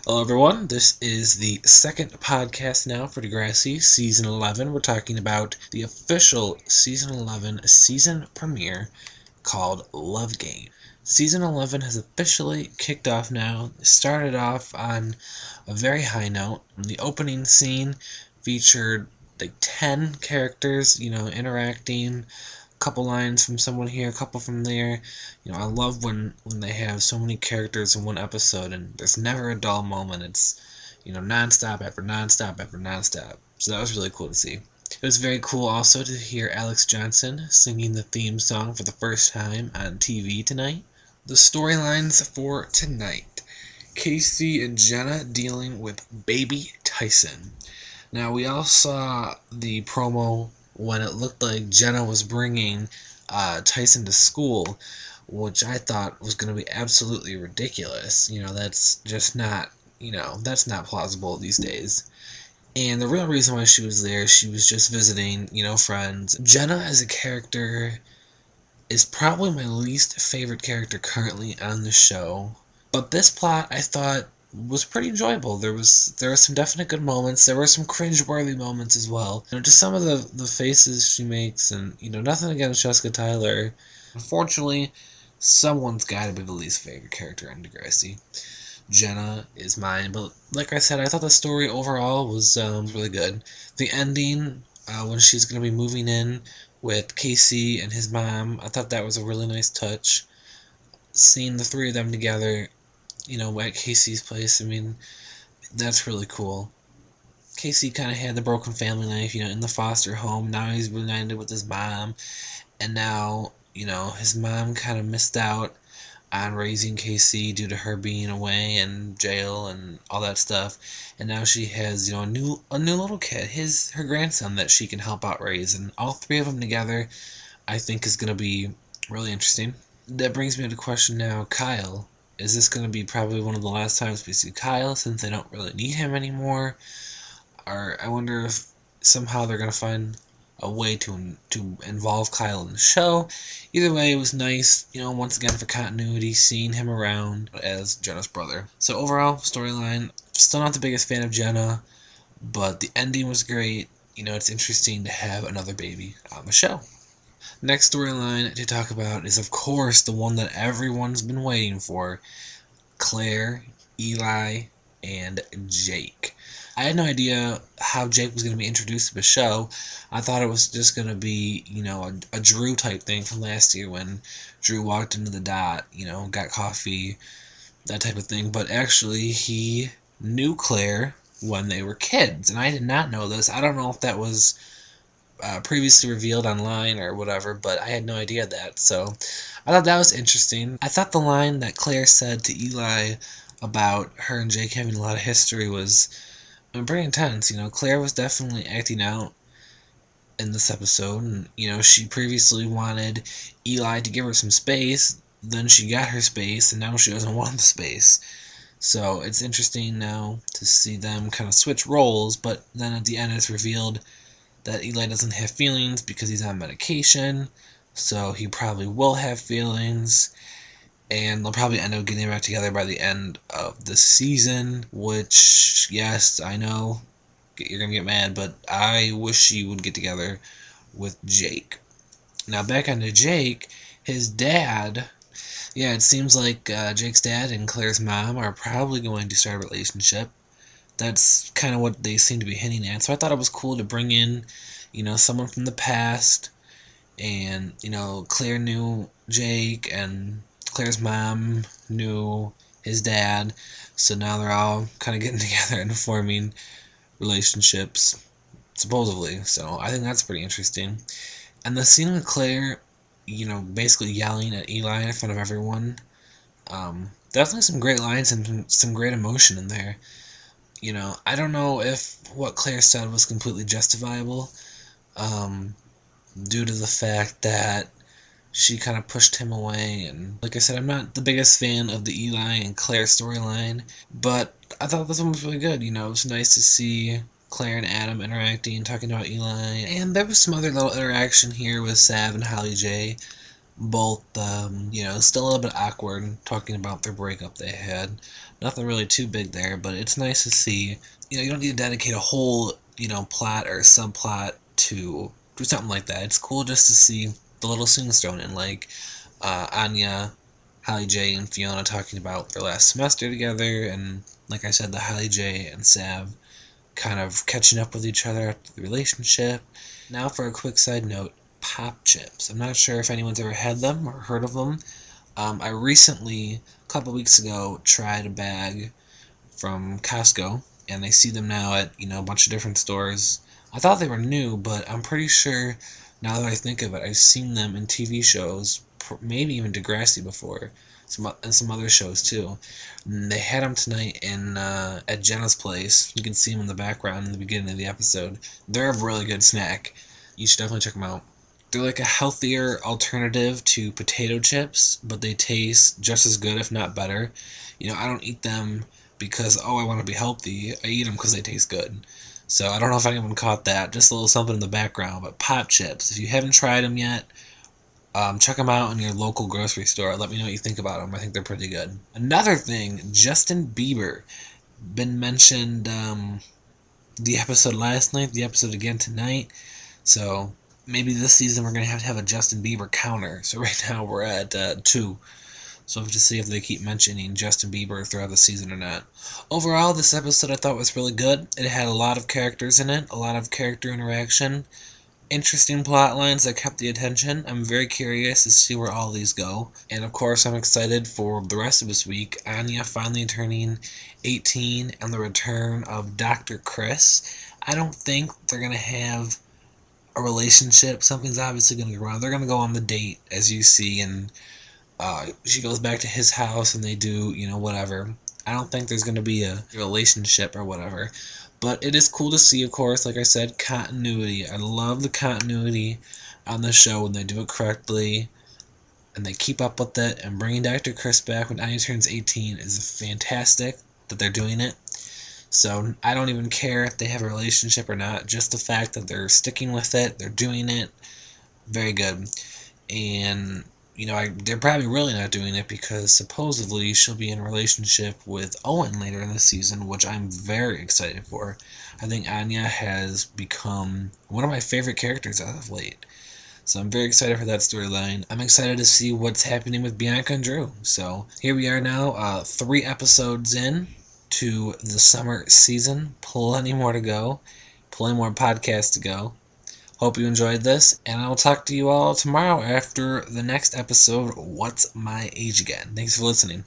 Hello, everyone. This is the second podcast now for Degrassi, Season 11. We're talking about the official Season 11 season premiere called Love Game. Season 11 has officially kicked off now. It started off on a very high note. The opening scene featured like 10 characters, interacting. Couple lines from someone here, a couple from there. I love when they have so many characters in one episode and there's never a dull moment. It's, nonstop after nonstop after nonstop. So that was really cool to see. It was very cool also to hear Alex Johnson singing the theme song for the first time on TV tonight. The storylines for tonight. Casey and Jenna dealing with baby Tyson. Now, we all saw the promo when it looked like Jenna was bringing Tyson to school, which I thought was going to be absolutely ridiculous. That's just not, that's not plausible these days. And the real reason why she was there, she was just visiting, friends. Jenna as a character is probably my least favorite character currently on the show. But this plot, I thought, was pretty enjoyable. There were some definite good moments. There were some cringe-worthy moments as well. Just some of the faces she makes, and nothing against Jessica Tyler. Unfortunately, someone's got to be the least favorite character in Degrassi. Jenna is mine, but like I said, I thought the story overall was really good. The ending, when she's going to be moving in with Casey and his mom, I thought that was a really nice touch. Seeing the three of them together, at Casey's place, that's really cool. Casey kind of had the broken family life, in the foster home. Now he's reunited with his mom, and now, his mom kind of missed out on raising Casey due to her being away and jail and all that stuff. And now she has, a new little kid, her grandson that she can help out raise, and all three of them together, I think is going to be really interesting. That brings me to the question now, Kyle. Is this going to be probably one of the last times we see Kyle since they don't really need him anymore? Or I wonder if somehow they're going to find a way to involve Kyle in the show. Either way, it was nice, once again for continuity, seeing him around as Jenna's brother. So overall, storyline, still not the biggest fan of Jenna, but the ending was great. It's interesting to have another baby on the show. Next storyline to talk about is, of course, the one that everyone's been waiting for. Claire, Eli, and Jake. I had no idea how Jake was going to be introduced to the show. I thought it was just going to be, a Drew type thing from last year when Drew walked into the dot, got coffee, that type of thing. But actually, he knew Claire when they were kids, and I did not know this. I don't know if that was previously revealed online or whatever, but I had no idea that, so I thought that was interesting. I thought the line that Claire said to Eli about her and Jake having a lot of history was pretty intense. Claire was definitely acting out in this episode, and she previously wanted Eli to give her some space, then she got her space, and now she doesn't want the space. So it's interesting now to see them kind of switch roles, but then at the end it's revealed that Eli doesn't have feelings because he's on medication, so he probably will have feelings, and they'll probably end up getting back together by the end of the season, which, yes, I know, you're going to get mad, but I wish he would get together with Jake. Now, back onto Jake, his dad, it seems like Jake's dad and Claire's mom are probably going to start a relationship. That's kind of what they seem to be hinting at. So I thought it was cool to bring in, someone from the past. And, Claire knew Jake, and Claire's mom knew his dad. So now they're all kind of getting together and forming relationships, supposedly. So I think that's pretty interesting. And the scene with Claire, basically yelling at Eli in front of everyone. Definitely some great lines and some great emotion in there. I don't know if what Claire said was completely justifiable, due to the fact that she kind of pushed him away, and like I said, I'm not the biggest fan of the Eli and Claire storyline, but I thought this one was really good. It was nice to see Claire and Adam interacting, talking about Eli, and there was some other little interaction here with Sav and Holly J. both, still a little bit awkward, talking about their breakup they had. Nothing really too big there, but it's nice to see. You don't need to dedicate a whole, plot or subplot to do something like that. It's cool just to see the little scenes thrown in, like Anya, Hallie J, and Fiona talking about their last semester together, and like I said, the Hallie J and Sav kind of catching up with each other after the relationship. Now for a quick side note, pop chips. I'm not sure if anyone's ever had them or heard of them. I recently, a couple weeks ago, tried a bag from Costco, and I see them now at, a bunch of different stores. I thought they were new, but I'm pretty sure, now that I think of it, I've seen them in TV shows, maybe even Degrassi before, and some other shows too. And they had them tonight at Jenna's place. You can see them in the background in the beginning of the episode. They're a really good snack. You should definitely check them out. They're like a healthier alternative to potato chips, but they taste just as good, if not better. I don't eat them because, I want to be healthy. I eat them because they taste good. So I don't know if anyone caught that. Just a little something in the background. But pop chips, if you haven't tried them yet, check them out in your local grocery store. Let me know what you think about them. I think they're pretty good. Another thing, Justin Bieber. Been mentioned the episode last night, the episode again tonight. So maybe this season we're going to have a Justin Bieber counter. So right now we're at 2. So we'll have to see if they keep mentioning Justin Bieber throughout the season or not. Overall, this episode I thought was really good. It had a lot of characters in it, a lot of character interaction, interesting plot lines that kept the attention. I'm very curious to see where all these go. And of course, I'm excited for the rest of this week. Anya finally turning 18 and the return of Dr. Chris. I don't think they're going to have a relationship. Something's obviously going to go wrong. They're going to go on the date, as you see, and she goes back to his house and they do, whatever. I don't think there's going to be a relationship or whatever. But it is cool to see, of course, like I said, continuity. I love the continuity on the show when they do it correctly and they keep up with it. And bringing Dr. Chris back when Anya turns 18 is fantastic that they're doing it. So I don't even care if they have a relationship or not. Just the fact that they're sticking with it, they're doing it, very good. And they're probably really not doing it because supposedly she'll be in a relationship with Owen later in the season, which I'm very excited for. I think Anya has become one of my favorite characters as of late. So I'm very excited for that storyline. I'm excited to see what's happening with Bianca and Drew. So here we are now, 3 episodes in to the summer season. Plenty more to go. Plenty more podcasts to go. Hope you enjoyed this, and I will talk to you all tomorrow after the next episode, What's My Age Again? Thanks for listening.